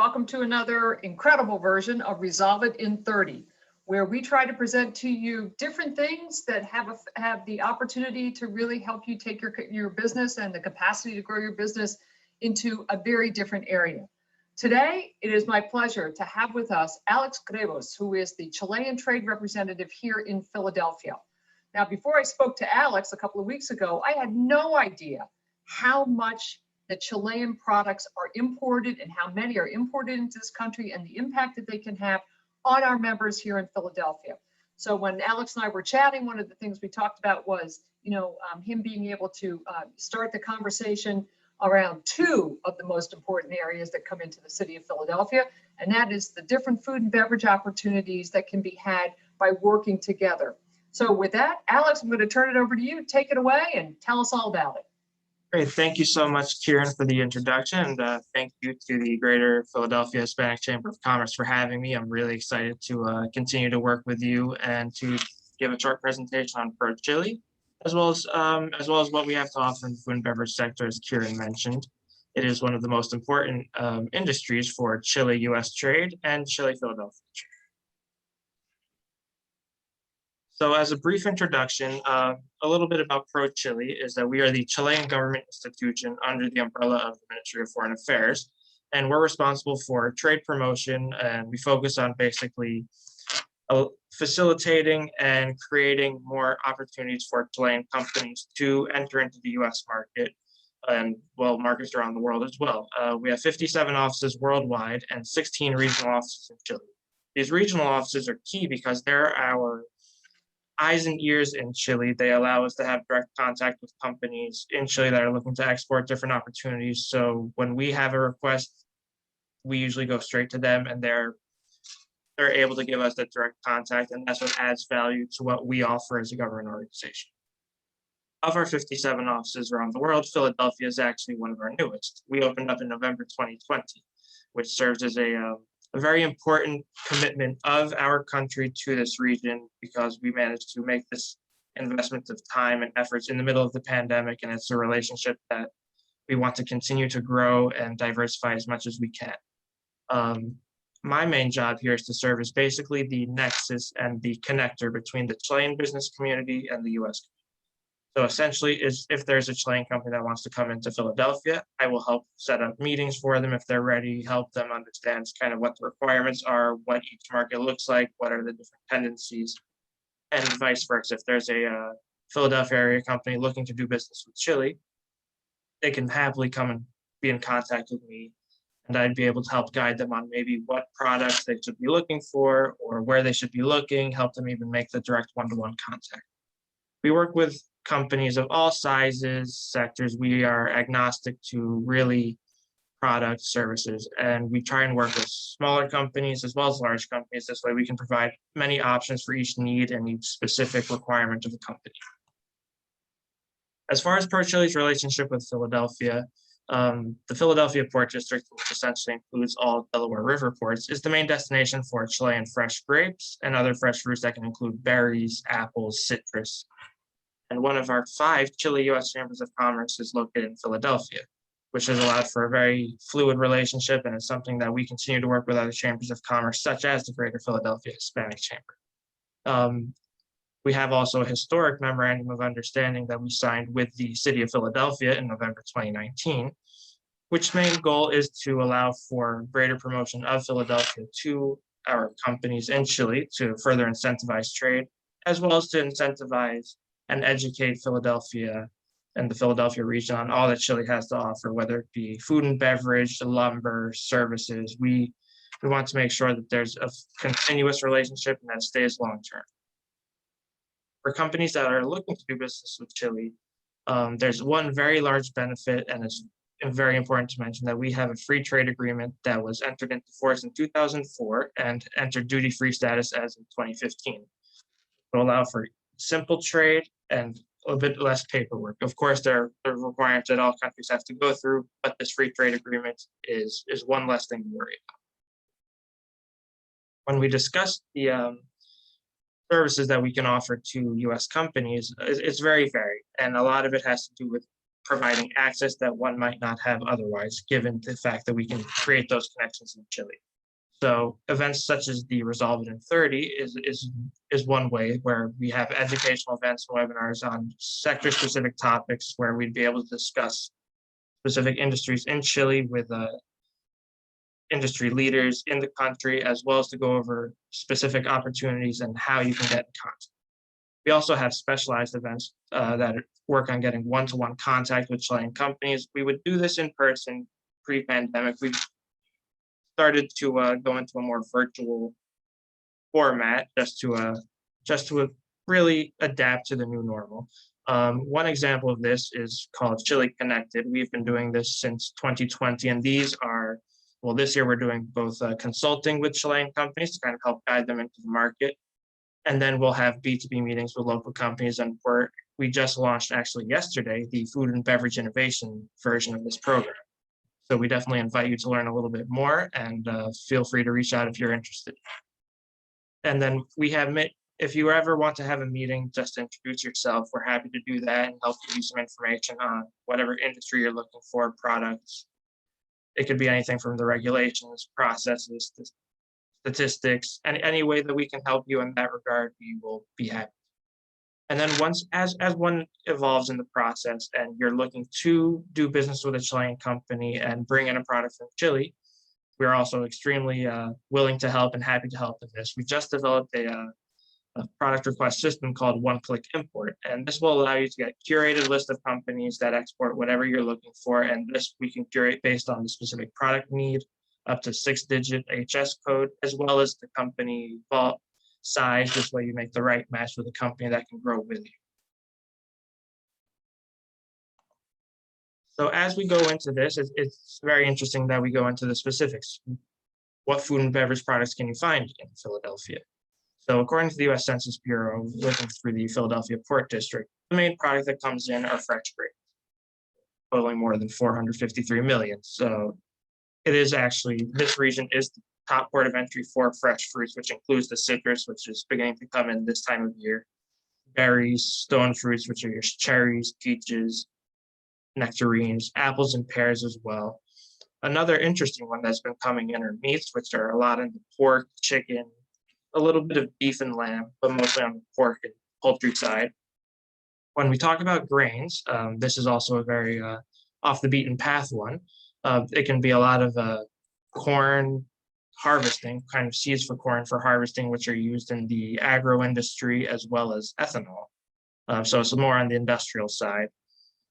Welcome to another incredible version of Resolve It in 30, where we try to present to you different things that have the opportunity to really help you take your business and the capacity to grow your business into a very different area. Today, it is my pleasure to have with us Alex Grebos, who is the Chilean trade representative here in Philadelphia. Now, before I spoke to Alex a couple of weeks ago, I had no idea how much the Chilean products are imported and how many are imported into this country and the impact that they can have on our members here in Philadelphia. So when Alex and I were chatting, one of the things we talked about was, him being able to start the conversation around two of the most important areas that come into the city of Philadelphia, and that is the different food and beverage opportunities that can be had by working together. So with that, Alex, I'm going to turn it over to you. Take it away and tell us all about it. Great. Thank you so much, Kieran, for the introduction. And thank you to the Greater Philadelphia Hispanic Chamber of Commerce for having me. I'm really excited to continue to work with you and to give a short presentation on Pro Chile, as well as what we have to offer in the food and beverage sector, as Kieran mentioned. It is one of the most important industries for Chile-U.S. trade and Chile-Philadelphia trade. So as a brief introduction, a little bit about Pro Chile is that we are the Chilean government institution under the umbrella of the Ministry of Foreign Affairs, and we're responsible for trade promotion, and we focus on basically facilitating and creating more opportunities for Chilean companies to enter into the U.S. market and, well, markets around the world as well. We have 57 offices worldwide and 16 regional offices in Chile. These regional offices are key because they're our eyes and ears in Chile. They allow us to have direct contact with companies in Chile that are looking to export different opportunities. So when we have a request, we usually go straight to them, and they're able to give us that direct contact, and that's what adds value to what we offer as a government organization. Of our 57 offices around the world, Philadelphia is actually one of our newest. We opened up in November 2020, which serves as a very important commitment of our country to this region, because we managed to make this investment of time and efforts in the middle of the pandemic, and it's a relationship that we want to continue to grow and diversify as much as we can. My main job here is to serve as basically the nexus and the connector between the Chilean business community and the U.S. community. So essentially, if there's a Chilean company that wants to come into Philadelphia, I will help set up meetings for them if they're ready, help them understand kind of what the requirements are, what each market looks like, what are the different tendencies, and vice versa. If there's a Philadelphia area company looking to do business with Chile, they can happily come and be in contact with me, and I'd be able to help guide them on maybe what products they should be looking for or where they should be looking, help them even make the direct one-to-one contact. We work with companies of all sizes, sectors. We are agnostic to really product services, and we try and work with smaller companies as well as large companies. This way we can provide many options for each need and each specific requirement of the company. As far as Pro Chile's relationship with Philadelphia, the Philadelphia Port District, which essentially includes all Delaware River ports, is the main destination for Chilean fresh grapes and other fresh fruits that can include berries, apples, citrus. And one of our 5 Chile-U.S. Chambers of Commerce is located in Philadelphia, which has allowed for a very fluid relationship, and is something that we continue to work with other chambers of commerce, such as the Greater Philadelphia Hispanic Chamber. We have also a historic memorandum of understanding that we signed with the city of Philadelphia in November 2019, which main goal is to allow for greater promotion of Philadelphia to our companies in Chile to further incentivize trade, as well as to incentivize and educate Philadelphia and the Philadelphia region on all that Chile has to offer, whether it be food and beverage, lumber, services. We want to make sure that there's a continuous relationship and that stays long-term. For companies that are looking to do business with Chile, there's one very large benefit, and it's very important to mention that we have a free trade agreement that was entered into force in 2004 and entered duty-free status as in 2015. It will allow for simple trade and a bit less paperwork. Of course, there are requirements that all countries have to go through, but this free trade agreement is one less thing to worry about. When we discuss the services that we can offer to U.S. companies, it's very varied, and a lot of it has to do with providing access that one might not have otherwise, given the fact that we can create those connections in Chile. So events such as the Resolve It in 30 is one way where we have educational events and webinars on sector-specific topics where we'd be able to discuss specific industries in Chile with industry leaders in the country, as well as to go over specific opportunities and how you can get in contact. We also have specialized events that work on getting one-to-one contact with Chilean companies. We would do this in person pre-pandemic. We started to go into a more virtual format just to really adapt to the new normal. One example of this is called Chile Connected. We've been doing this since 2020, and these are, well, this year we're doing both consulting with Chilean companies to kind of help guide them into the market. And then we'll have B2B meetings with local companies. And we just launched actually yesterday, the food and beverage innovation version of this program. So we definitely invite you to learn a little bit more, and feel free to reach out if you're interested. And then if you ever want to have a meeting just to introduce yourself, we're happy to do that and help give you some information on whatever industry you're looking for, products. It could be anything from the regulations, processes, statistics, and any way that we can help you in that regard, we will be happy. And then as one evolves in the process and you're looking to do business with a Chilean company and bring in a product from Chile, we're also extremely willing to help and happy to help in this. We just developed a product request system called one-click import, and this will allow you to get a curated list of companies that export whatever you're looking for, and this we can curate based on the specific product need, up to 6-digit HS code, as well as the company vault size. This way you make the right match with a company that can grow with you. So as we go into this, it's very interesting that we go into the specifics. What food and beverage products can you find in Philadelphia? So according to the US Census Bureau, looking through the Philadelphia Port District, the main product that comes in are fresh grapes, totaling more than 453 million. So it is actually, this region is the top port of entry for fresh fruits, which includes the citrus, which is beginning to come in this time of year, berries, stone fruits, which are your cherries, peaches, nectarines, apples, and pears as well. Another interesting one that's been coming in are meats, which are a lot in the pork, chicken, a little bit of beef and lamb, but mostly on the pork and poultry side. When we talk about grains, this is also a very off the beaten path one. It can be a lot of corn harvesting, kind of seeds for corn for harvesting, which are used in the agro industry as well as ethanol. So it's more on the industrial side.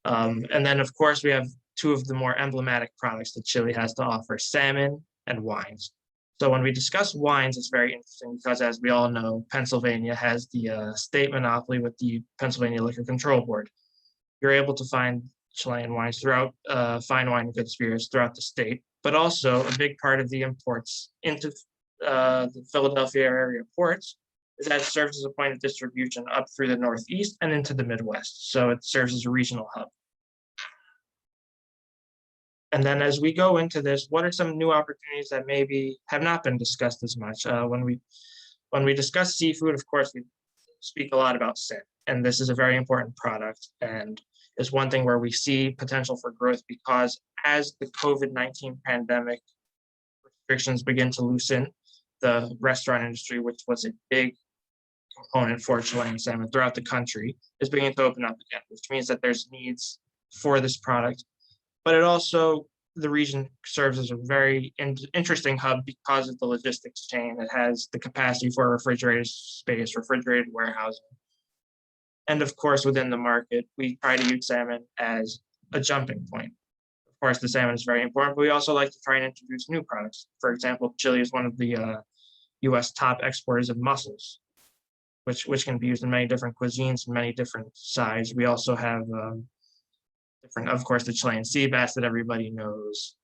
And then, of course, we have two of the more emblematic products that Chile has to offer, salmon and wines. So when we discuss wines, it's very interesting because, as we all know, Pennsylvania has the state monopoly with the Pennsylvania Liquor Control Board. You're able to find Chilean wines throughout, fine wine and good spirits throughout the state, but also a big part of the imports into the Philadelphia area ports is that it serves as a point of distribution up through the Northeast and into the Midwest. So it serves as a regional hub. And then as we go into this, what are some new opportunities that maybe have not been discussed as much? When we discuss seafood, of course, we speak a lot about salmon, and this is a very important product, and is one thing where we see potential for growth because as the COVID-19 pandemic restrictions begin to loosen, the restaurant industry, which was a big component for Chilean salmon throughout the country, is beginning to open up again, which means that there's needs for this product. But it also, the region serves as a very interesting hub because of the logistics chain. It has the capacity for refrigerated space, refrigerated warehousing. And of course, within the market, we try to use salmon as a jumping point. Of course, the salmon is very important, but we also like to try and introduce new products. For example, Chile is one of the US top exporters of mussels, which can be used in many different cuisines, many different sizes. We also have different, of course, the Chilean sea bass that everybody knows,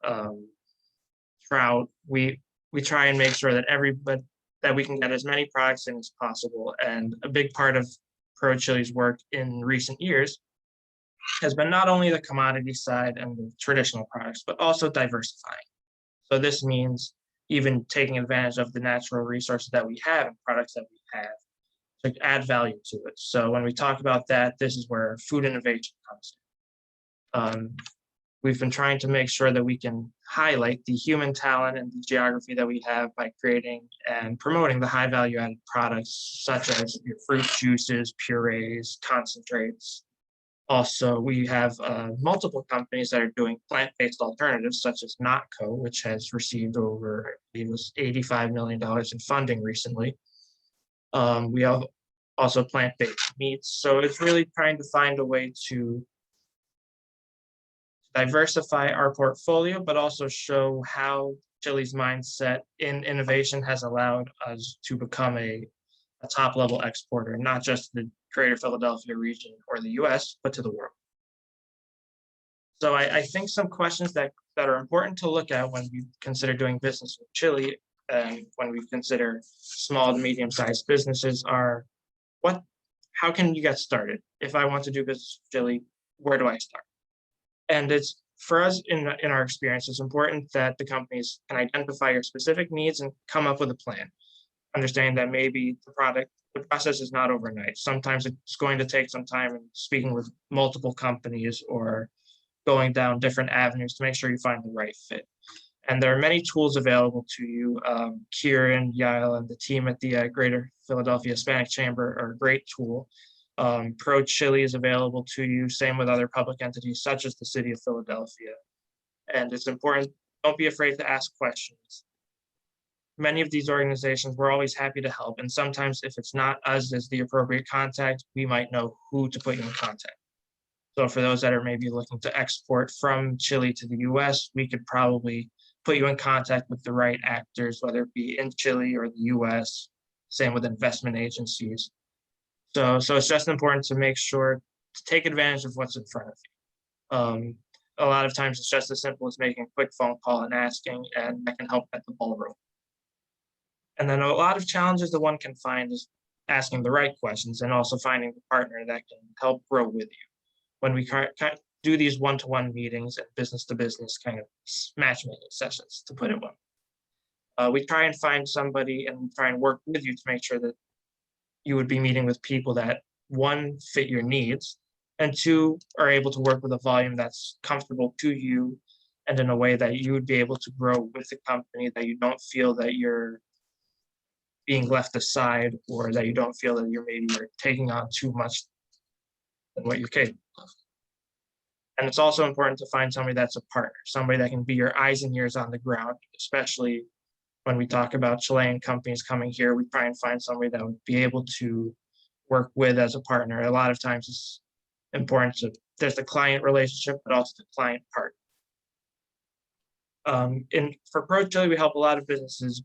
trout. We try and make sure that we can get as many products in as possible. And a big part of Pro Chile's work in recent years has been not only the commodity side and the traditional products, but also diversifying. So this means even taking advantage of the natural resources that we have and products that we have to add value to it. So when we talk about that, this is where food innovation comes in. We've been trying to make sure that we can highlight the human talent and the geography that we have by creating and promoting the high value added products such as your fruit juices, purees, concentrates. Also, we have multiple companies that are doing plant-based alternatives such as Notco, which has received over, I believe it was $85 million in funding recently. We have also plant-based meats. So it's really trying to find a way to diversify our portfolio, but also show how Chile's mindset in innovation has allowed us to become a top level exporter, not just the greater Philadelphia region or the US, but to the world. So I think some questions that are important to look at when we consider doing business with Chile and when we consider small to medium sized businesses are how can you get started? If I want to do business with Chile, where do I start? And it's for us in our experience, it's important that the companies can identify your specific needs and come up with a plan. Understanding that maybe the process is not overnight. Sometimes it's going to take some time in speaking with multiple companies or going down different avenues to make sure you find the right fit. And there are many tools available to you. Kieran, Yael, and the team at the Greater Philadelphia Hispanic Chamber are a great tool. Pro Chile is available to you, same with other public entities such as the City of Philadelphia. And it's important, don't be afraid to ask questions. Many of these organizations, we're always happy to help. And sometimes if it's not us as the appropriate contact, we might know who to put you in contact. So for those that are maybe looking to export from Chile to the US, we could probably put you in contact with the right actors, whether it be in Chile or the US, same with investment agencies. So it's just important to make sure to take advantage of what's in front of you. A lot of times it's just as simple as making a quick phone call and asking, and that can help get the ball rolling. And then a lot of challenges that one can find is asking the right questions and also finding the partner that can help grow with you. When we do these one-to-one meetings and business-to-business kind of matchmaking sessions, to put it well, we try and find somebody and try and work with you to make sure that you would be meeting with people that, one, fit your needs, and two, are able to work with a volume that's comfortable to you and in a way that you would be able to grow with the company, that you don't feel that you're being left aside or that you don't feel that you're taking on too much than what you're capable of. And it's also important to find somebody that's a partner, somebody that can be your eyes and ears on the ground, especially when we talk about Chilean companies coming here. We try and find somebody that would be able to work with as a partner. A lot of times it's important there's the client relationship, but also the client part. For Pro Chile, we help a lot of businesses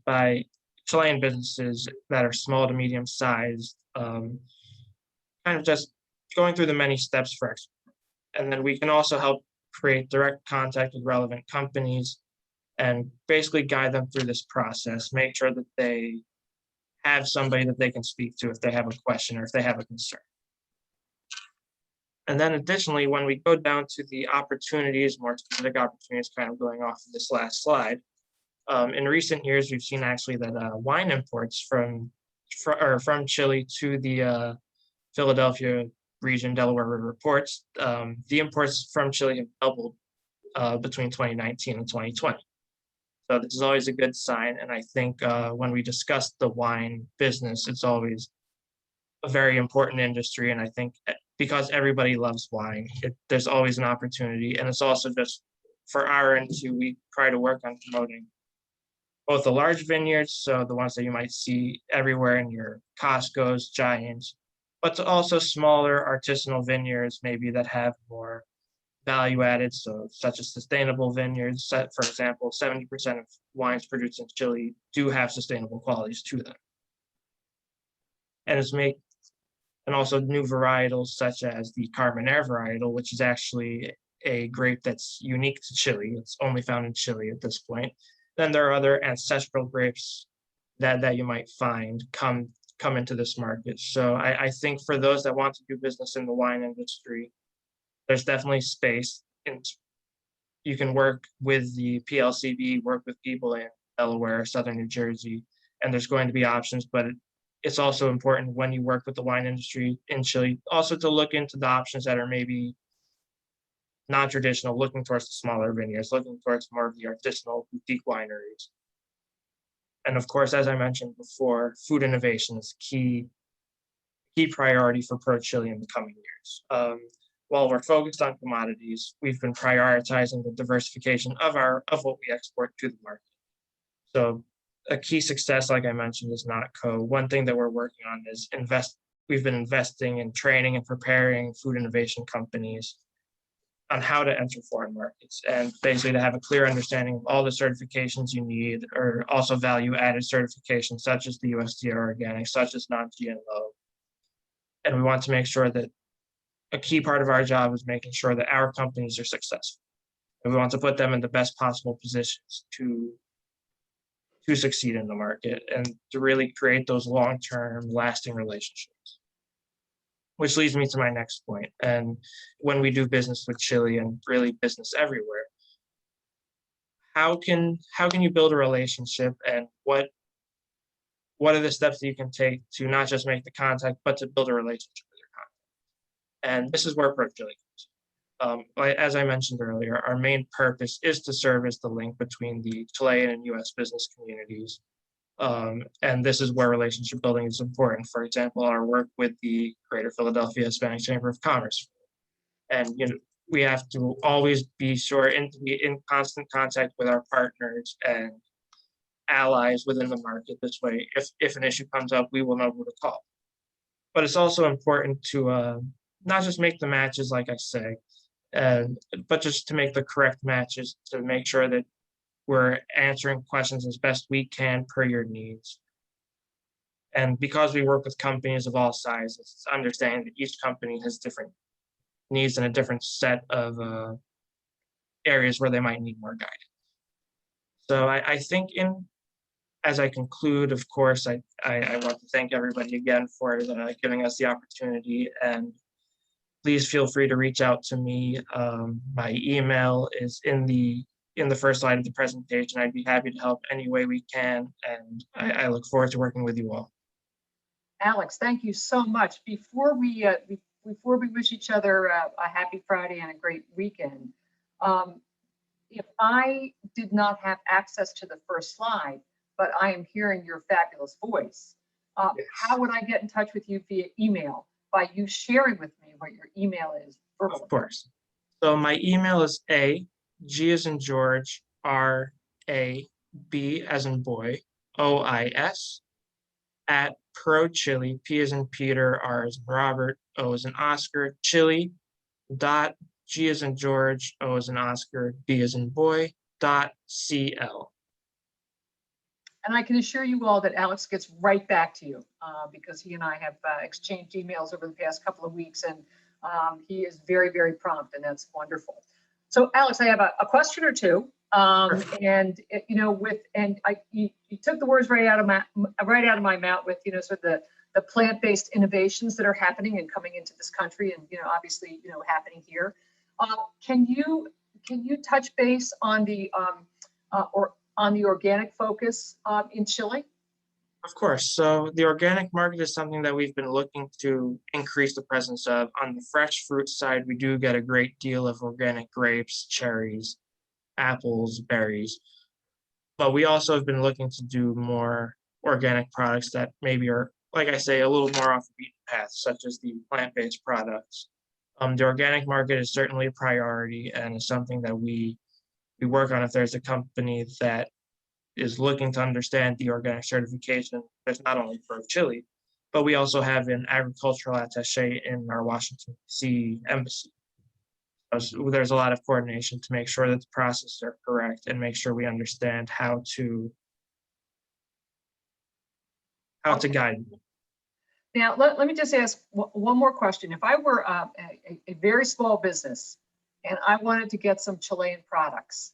Chilean businesses that are small to medium sized, kind of just going through the many steps for export. And then we can also help create direct contact with relevant companies and basically guide them through this process, make sure that they have somebody that they can speak to if they have a question or if they have a concern. And then additionally, when we go down to the opportunities, more specific opportunities, kind of going off of this last slide, in recent years, we've seen actually that wine imports from Chile to the Philadelphia region, Delaware River ports, the imports from Chile have doubled between 2019 and 2020. So this is always a good sign. And I think when we discuss the wine business, it's always a very important industry. And I think because everybody loves wine, there's always an opportunity. And it's also just for our end too, we try to work on promoting both the large vineyards, so the ones that you might see everywhere in your Costco's, Giants, but to also smaller artisanal vineyards, maybe that have more value added, so such as sustainable vineyards. For example, 70% of wines produced in Chile do have sustainable qualities to them. And also new varietals such as the Carmenere varietal, which is actually a grape that's unique to Chile. It's only found in Chile at this point. Then there are other ancestral grapes that you might find come into this market. So I think for those that want to do business in the wine industry, there's definitely space. And you can work with the PLCB, work with people in Delaware, Southern New Jersey, and there's going to be options. But it's also important when you work with the wine industry in Chile, also to look into the options that are maybe non-traditional, looking towards the smaller vineyards, looking towards more of the artisanal boutique wineries. And of course, as I mentioned before, food innovation is key priority for Pro Chile in the coming years. While we're focused on commodities, we've been prioritizing the diversification of what we export to the market. So a key success, like I mentioned, is NotCo. One thing that we're working on is we've been investing in training and preparing food innovation companies on how to enter foreign markets, and basically to have a clear understanding of all the certifications you need, or also value added certifications such as the USDA organic, such as non-GMO. And we want to make sure that a key part of our job is making sure that our companies are successful. And we want to put them in the best possible positions to succeed in the market and to really create those long-term lasting relationships. Which leads me to my next point. And when we do business with Chile and really business everywhere, how can you build a relationship, and what are the steps that you can take to not just make the contact, but to build a relationship with your contact? And this is where Pro Chile comes. As I mentioned earlier, our main purpose is to serve as the link between the Chilean and US business communities. And this is where relationship building is important. For example, our work with the Greater Philadelphia Hispanic Chamber of Commerce. And we have to always be sure to be in constant contact with our partners and allies within the market. This way, if an issue comes up, we will know who to call. But it's also important to not just make the matches, like I say, but just to make the correct matches, to make sure that we're answering questions as best we can per your needs. And because we work with companies of all sizes, it's understanding that each company has different needs and a different set of areas where they might need more guidance. So I think as I conclude, of course, I want to thank everybody again for giving us the opportunity, and please feel free to reach out to me. My email is in the first slide of the presentation. I'd be happy to help any way we can, and I look forward to working with you all. Alex, thank you so much. Before we wish each other a happy Friday and a great weekend, if I did not have access to the first slide, but I am hearing your fabulous voice, Yes. How would I get in touch with you via email? By you sharing with me what your email is verbally. Of course. So my email is G as in George, R-A-B as in boy, O-I-S, at ProChile, P as in Peter, R as in Robert, O as in Oscar, Chile, dot, G as in George, O as in Oscar, B as in boy, dot, C-L. And I can assure you all that Alex gets right back to you because he and I have exchanged emails over the past couple of weeks, and he is very, very prompt, and that's wonderful. So Alex, I have a question or two. And you took the words right out of my mouth with sort of the plant-based innovations that are happening and coming into this country, and obviously happening here. Can you touch base on the organic focus in Chile? Of course. So the organic market is something that we've been looking to increase the presence of. On the fresh fruit side, we do get a great deal of organic grapes, cherries, apples, berries. But we also have been looking to do more organic products that maybe are, like I say, a little more off the beaten path, such as the plant-based products. The organic market is certainly a priority and is something that we work on. If there's a company that is looking to understand the organic certification, there's not only Pro Chile, but we also have an agricultural attaché in our Washington, D.C. embassy. So there's a lot of coordination to make sure that the processes are correct and make sure we understand how to guide them. Now, let me just ask one more question. If I were a very small business and I wanted to get some Chilean products,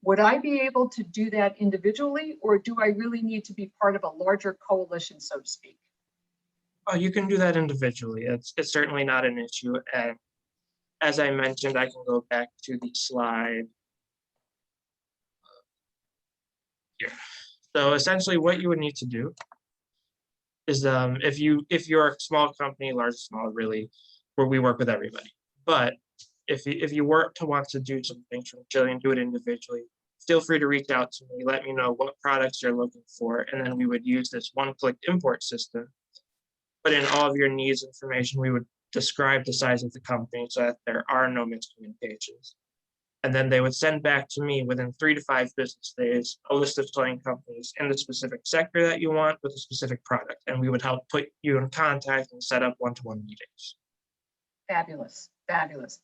would I be able to do that individually, or do I really need to be part of a larger coalition, so to speak? Oh, you can do that individually. It's certainly not an issue. And as I mentioned, I can go back to the slide here. So essentially what you would need to do is if you're a small company, large, small, really, where we work with everybody. But if you were to want to do some things from Chile and do it individually, feel free to reach out to me. Let me know what products you're looking for, and then we would use this one-click import system. Put in all of your needs information. We would describe the size of the company so that there are no miscommunications. And then they would send back to me within 3 to 5 business days a list of towing companies in the specific sector that you want with a specific product. And we would help put you in contact and set up one-to-one meetings. Fabulous, fabulous.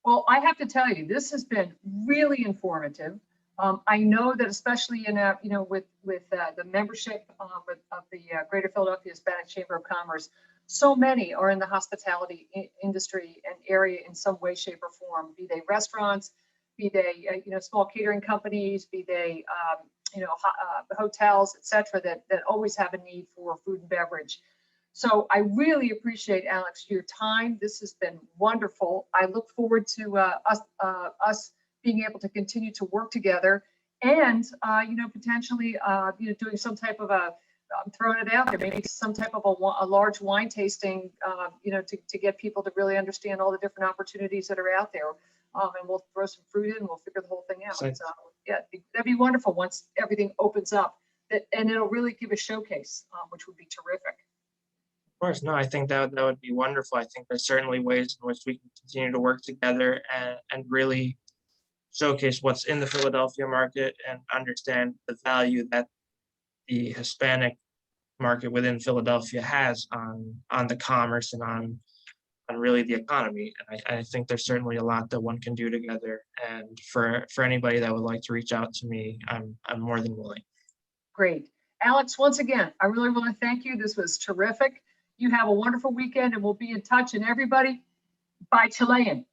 Well, I have to tell you, this has been really informative. I know that especially in with the membership of the Greater Philadelphia Hispanic Chamber of Commerce, so many are in the hospitality industry and area in some way, shape, or form. Be they restaurants, be they small catering companies, be they hotels, etc. That always have a need for food and beverage. So I really appreciate, Alex, your time. This has been wonderful. I look forward to us being able to continue to work together, and potentially doing some type of I'm throwing it out there, maybe some type of a large wine tasting, to get people to really understand all the different opportunities that are out there. And we'll throw some fruit in, and we'll figure the whole thing out. So yeah, that'd be wonderful once everything opens up, and it'll really give a showcase, which would be terrific. Of course, no, I think that would be wonderful. I think there's certainly ways in which we can continue to work together and really showcase what's in the Philadelphia market and understand the value that the Hispanic market within Philadelphia has on the commerce and on really the economy. And I think there's certainly a lot that one can do together. And for anybody that would like to reach out to me, I'm more than willing. Great. Alex, once again, I really want to thank you. This was terrific. You have a wonderful weekend, and we'll be in touch. And everybody, bye Chilean.